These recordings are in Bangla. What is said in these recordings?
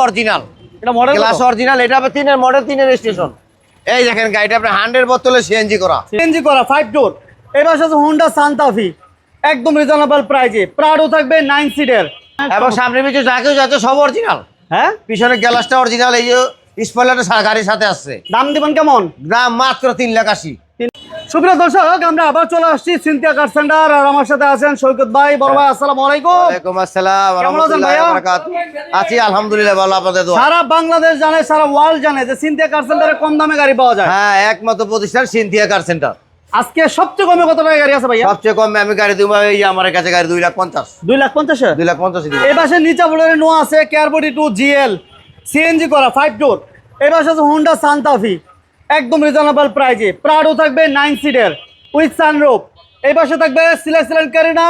অরিজিনাল, এটা মডেল ক্লাস অরিজিনাল, এটা আবার 3 এর মডেল, 3 এর রেজিস্ট্রেশন। এই দেখেন গাড়িটা আপনার 100 বোতলে সিএনজি করা, 5 ডোর। এবার আছে হোন্ডা সান্তা-ফি, একদম রিজনেবল প্রাইসে। প্রাডো থাকবে 9 সিটের, এবং সামনে পিছনে যা কিছু আছে সব অরিজিনাল। হ্যাঁ, পিছনে গ্লাসটা অরিজিনাল, এই যে স্পয়লারটা গাড়ির সাথে আসছে। দাম দিবেন কেমন? দাম মাত্র 3,80,000। সুপ্রিয় দর্শক, আমরা আবার চলে আসছি সিনথিয়া কার সেন্টার, আর আমার সাথে আছেন সৈকত ভাই। বড় ভাই, আসসালামু আলাইকুম। ওয়ালাইকুম আসসালাম ওয়া রাহমাতুল্লাহি ওয়া বারাকাতুহু। আছি আলহামদুলিল্লাহ ভালো, আপনাদের দোয়া। সারা বাংলাদেশ জানে, সারা ওয়ার্ল্ড জানে যে সিনথিয়া কার সেন্টারে কম দামে গাড়ি পাওয়া যায়। হ্যাঁ, একমাত্র প্রতিষ্ঠান সিনথিয়া কার সেন্টার। আজকে সবচেয়ে কমে কত টাকা গাড়ি আছে ভাইয়া? সবচেয়ে কমে আমি গাড়ি দিব, এই আমার কাছে গাড়ি 2,50,000। 2,50,000? 2,50,000 দিব। এই পাশে নিচা বোলেরো নো আছে, কেয়ারবডি 2 জিএল সিএনজি করা 5 ডোর। এই পাশে আছে হোন্ডা সান্তা-ফি, একদম রিজনেবল প্রাইসে। প্রাডো থাকবে 9 সিটের উইথ সানরুফ। এই পাশে থাকবে সিলেকশন কারিনা,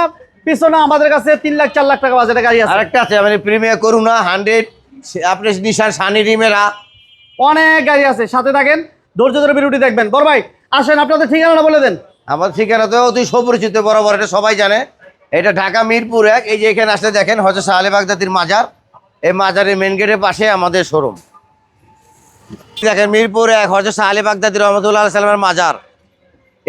পিছনে আমাদের কাছে 3 লাখ 4 লাখ টাকা বাজেটের গাড়ি আছে। আরেকটা আছে মানে প্রিমিয়ার করুণা 100, আপনি নিশান সানি রিমেরা, অনেক গাড়ি আছে। সাথে থাকেন, ধৈর্য ধরে ভিডিওটি দেখবেন। বড় ভাই আসেন, আপনাদের ঠিকানাটা বলে দেন। আমার ঠিকানা তো অতি সুপরিচিত, বরাবর, এটা সবাই জানে। এটা ঢাকা মিরপুর 1। এই যে এখানে আসলে দেখেন হযরত শাহ আলী বাগদাদীর মাজার, এই মাজারের মেন গেটের পাশে আমাদের শোরুম। দেখেন মিরপুর 1 হযরত শাহ আলী বাগদাদী রহমতুল্লাহ আলাইহি সাল্লামের মাজার,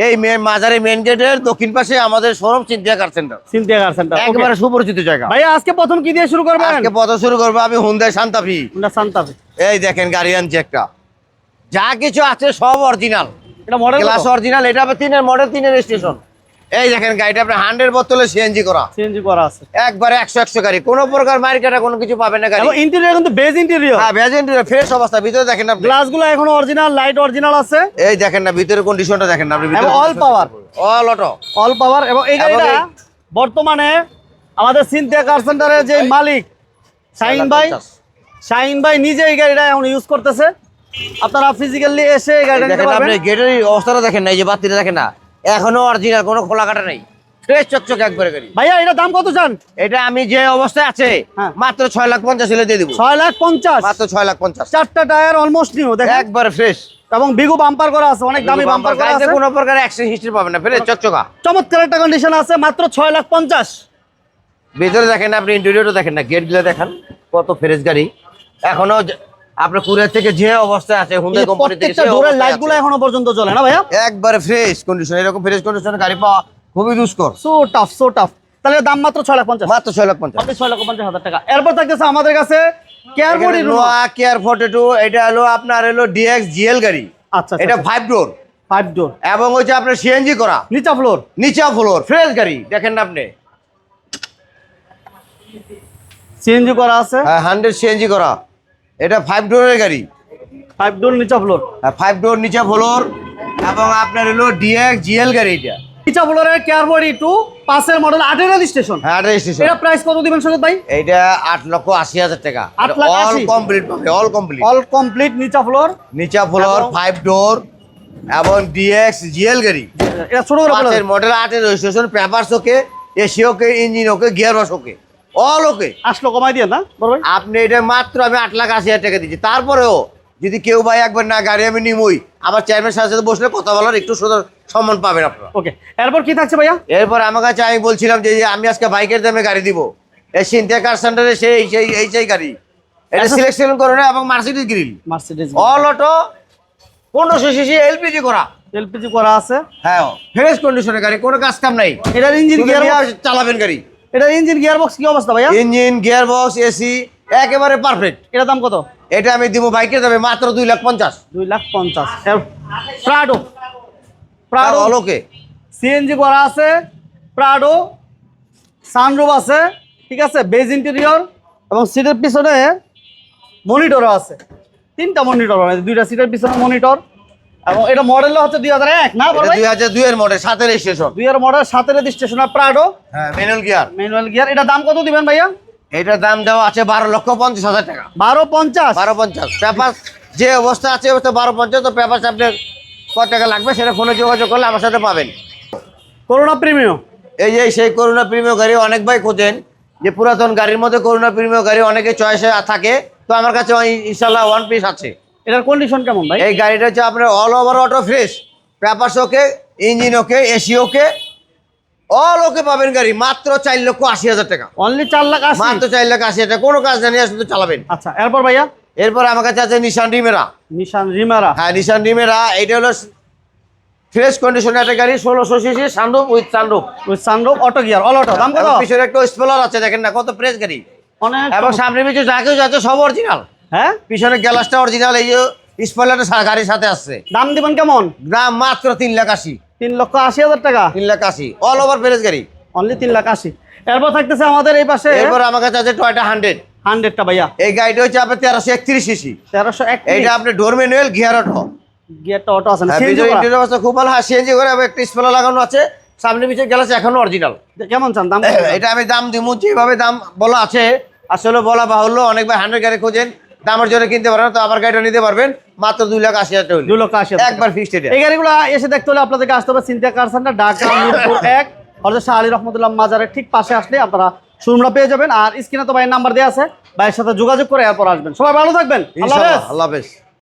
এই মাজারের মেন গেটের দক্ষিণ পাশে আমাদের showroom Cynthia Car Centre. Cynthia Car Centre একেবারে সুপরিচিত জায়গা। ভাইয়া আজকে প্রথম কি দিয়ে শুরু করবেন? আজকে পথ শুরু করবো আমি হুন্ডাই সান্তা-ফি। হোন্ডা সান্তা-ফি, এই দেখেন গাড়ি আনছে একটা, যা কিছু আছে সব অরিজিনাল। এটা মডেল ক্লাস অরিজিনাল, এটা আবার 3 এর মডেল, 3 এর রেজিস্ট্রেশন। এই দেখেন গাড়িটা আপনার 100 বোতলে সিএনজি করা, সিএনজি করা আছে, একবারে 100 গাড়ি, কোনো প্রকার মার্কেটে কোনো কিছু পাবেন না গাড়ি। এবং ইন্টেরিয়র কিন্তু বেজ ইন্টেরিয়র। হ্যাঁ, বেজ ইন্টেরিয়র ফ্রেশ অবস্থা, ভিতরে দেখেন আপনি গ্লাসগুলো এখনো অরিজিনাল, লাইট অরিজিনাল আছে। এই দেখেন না ভিতরে কন্ডিশনটা দেখেন না আপনি, এবং অল পাওয়ার, অল অটো, অল পাওয়ার। এবং এই গাড়িটা বর্তমানে আমাদের সিনথিয়া কার সেন্টারের যে মালিক শাহিন ভাই নিজে এই গাড়িটা এখন ইউজ করতেছে। আপনারা ফিজিক্যালি এসে এই গাড়িটা নিতে দেখেন আপনি পারবেন। গেটের অবস্থাটা দেখেন না, এই যে বাতিটা দেখেন না, এখনো অরিজিনাল, কোনো খোলা কাটা নেই, ফ্রেশ চকচক একবারে গাড়ি। ভাইয়া এটা দাম কত চান? এটা আমি যে অবস্থায় আছে হ্যাঁ, মাত্র 6,50,000 হলে দিয়ে দিব। 6,50,000, মাত্র 6,50,000, চারটা টায়ার অলমোস্ট নিউ দেখেন, একবারে ফ্রেশ। এবং বিগু বাম্পার করা আছে, অনেক দামি বাম্পার করা আছে। কোনো প্রকার অ্যাক্সিডেন্ট হিস্ট্রি পাবেন না, ফ্রেশ চকচকা। চমৎকার একটা কন্ডিশন আছে, মাত্র 6,50,000। ভিতরে দেখেন আপনি, ইন্টেরিয়রও দেখেন না, গেট গুলো দেখেন কত ফ্রেশ গাড়ি। এখনো আপনার কুরিয়ার থেকে যে অবস্থায় আছে, হুন্ডাই কোম্পানি থেকে প্রত্যেকটা ডোরের লাইটগুলো এখনো পর্যন্ত জ্বলে না ভাইয়া? একবারে ফ্রেশ কন্ডিশন। এরকম ফ্রেশ কন্ডিশনে গাড়ি পাওয়া খুবই দুষ্কর। So tough. তাহলে দাম মাত্র 6,50,000, মাত্র 6,50,000, আপনি 6,50,000 টাকা। এরপর থাকতেছে আমাদের কাছে কেয়ারবডি নোয়া কেয়ার 42, এটা হলো আপনার হলো ডিএক্স জিএল গাড়ি। আচ্ছা, এটা 5 ডোর, 5 ডোর, এবং হচ্ছে আপনার সিএনজি করা, নিচা ফ্লোর, নিচা ফ্লোর, ফ্রেশ গাড়ি দেখেন না আপনি, সিএনজি করা আছে। 100 সিএনজি করা। এটা 5 ডোরের গাড়ি, 5 ডোর নিচা ফ্লোর, 5 ডোর নিচা ফ্লোর, এবং আপনার হলো ডিএক্স জিএল গাড়ি। এটা নিচা ফ্লোরের কেয়ারবডি 2 5 এর মডেল, 8 এর রেজিস্ট্রেশন। হ্যাঁ, রেজিস্ট্রেশন। এটা প্রাইস কত দিবেন সৈকত ভাই? এটা 8,80,000 টাকা। 8,80,000 অল কমপ্লিট পাবে, অল কমপ্লিট, অল কমপ্লিট নিচা ফ্লোর, নিচা ফ্লোর, 5 ডোর, এবং ডিএক্স জিএল গাড়ি। এটা ছোট করে 5 এর মডেল, 8 এর রেজিস্ট্রেশন, পেপারস ওকে, এসি ওকে, ইঞ্জিন ওকে, গিয়ার বক্স ওকে, অল ওকে। আসলো কমাই দিয়ে না বড় ভাই? আপনি এটা মাত্র আমি 8,80,000 টাকা দিচ্ছি। তারপরেও যদি কেউ ভাই একবার না গাড়ি আমি নিমই, আমার চেয়ারম্যান সাথে সাথে বসলে কথা বলার একটু সম্মান পাবেন আপনারা। ওকে, এরপর কি থাকছে ভাইয়া? এরপর আমার কাছে আমি বলছিলাম যে আমি আজকে বাইকের দামে গাড়ি দিব, এই সিনথিয়া কার সেন্টারে সেই গাড়ি, এটা সিলেকশন করে না, এবং Mercedes grill, Mercedes all auto, 1500 CC LPG করা, এলপিজি করা আছে। হ্যাঁ, ফ্রেশ কন্ডিশনের গাড়ি, কোনো কাজ কাম নাই। এটার ইঞ্জিন গিয়ার চালাবেন গাড়ি, এটার ইঞ্জিন গিয়ার বক্স কি অবস্থা ভাইয়া? ইঞ্জিন গিয়ার বক্স এসি একেবারে পারফেক্ট। এটার দাম কত? এটা আমি দিব বাইকের দামে মাত্র 2,50,000। 2,50,000। প্রাডো অলোকে সিএনজি করা আছে, প্রাডো সানরুফ আছে, ঠিক আছে, বেজ ইন্টেরিয়র, এবং সিটের পিছনে মনিটরও আছে, 3টা মনিটর, দুইটা সিটের পিছনে মনিটর। এবং এটা মডেল হচ্ছে 2001 না বড় ভাই? 2002 এর মডেল, 7 এর রেজিস্ট্রেশন। 2 এর মডেল, 7 এর রেজিস্ট্রেশন, প্রাডো, হ্যাঁ, ম্যানুয়াল গিয়ার। Manual gear. এটা দাম কত দিবেন ভাইয়া? এটার দাম দেওয়া আছে 12,50,000 টাকা। 12,50,000। 12,50,000 পেপার যে অবস্থা আছে অবস্থা 12,50,000। তো পেপার আপনার কত টাকা লাগবে সেটা ফোনে যোগাযোগ করলে আমার সাথে পাবেন। করোনা প্রিমিয়াম, এই যে সেই করোনা প্রিমিয়াম গাড়ি অনেক ভাই খোঁজেন, যে পুরাতন গাড়ির মধ্যে করোনা প্রিমিয়াম গাড়ি অনেকে চয়েসে থাকে, তো আমার কাছে ইনশাল্লাহ 1 পিস আছে। এটার কন্ডিশন কেমন ভাই? এই গাড়িটা হচ্ছে আপনার all over auto fresh, papers ওকে, ইঞ্জিন ওকে, এসি ওকে, লোকে পাবেন গাড়ি মাত্র 4,80,000 টাকা। অনলি 4,80,000। মাত্র 4,80,000 টাকা, কোনো কাজ জানিয়ে শুধু চালাবেন। আচ্ছা, এরপর ভাইয়া এরপর আমার কাছে আছে নিশান রিমেরা। নিশান রিমারা। হ্যাঁ, নিশান রিমেরা, এটা হলো ফ্রেশ কন্ডিশনের একটা গাড়ি, 1600 সিসি, সানরুফ উইথ সানরুফ। ওই sunroof, auto gear, all auto. দাম কত? এবং পিছনে একটা স্পলার আছে, দেখেন না কত ফ্রেশ গাড়ি। অনেক। এবং সামনে পিছনে যা কিছু আছে সব অরিজিনাল। হ্যাঁ, পিছনে গ্লাসটা অরিজিনাল, এই যে স্পলারটা গাড়ির সাথে আসছে। দাম দিবেন কেমন? দাম মাত্র 3,80,000। 3,80,000 টাকা। 3,80,000 অল ওভার ফ্রেশ গাড়ি। অনলি 3,80,000। এরপর থাকতেছে আমাদের এই পাশে এরপর আমার কাছে আছে টয়োটা 100টা ভাইয়া। এই গাড়িটা হচ্ছে আপনার 1331 সিসি। 1331। এইটা আপনি ডোর ম্যানুয়াল, গিয়ার অটো। গিয়ারটা অটো আছে না? হ্যাঁ, সিএনজি ভিতরে করা? ইন্টেরিয়র অবস্থা খুব ভালো। হ্যাঁ, সিএনজি করে একটা স্পলার লাগানো আছে, সামনে পিছনে গ্লাস এখনো অরিজিনাল। কেমন চান দাম? এটা আমি দাম দিব যেভাবে দাম বলা আছে, আসলে বলা বাহুল্য। অনেকবার 100 গাড়ি খোঁজেন, দামের জন্য কিনতে পারেন, তো আমার গাড়িটা নিতে পারবেন মাত্র 2,80,000 টাকা। 2,80,000 একবার ফিক্সড এটা। এই গাড়িগুলো এসে দেখতে হলে আপনাদেরকে আসতে হবে Cynthia Car Centre, Dhaka Mirpur 1, Hazrat Shah Ali রহমতুল্লাহ মাজারের ঠিক পাশে আসলে আপনারা শোরুমটা পেয়ে যাবেন। আর স্ক্রিনে তো ভাইয়ের নাম্বার দেওয়া আছে, ভাইয়ের সাথে যোগাযোগ করে এরপর আসবেন। সবাই ভালো থাকবেন। আল্লাহ ইনশাআল্লাহ, হাফেজ। আল্লাহ হাফেজ।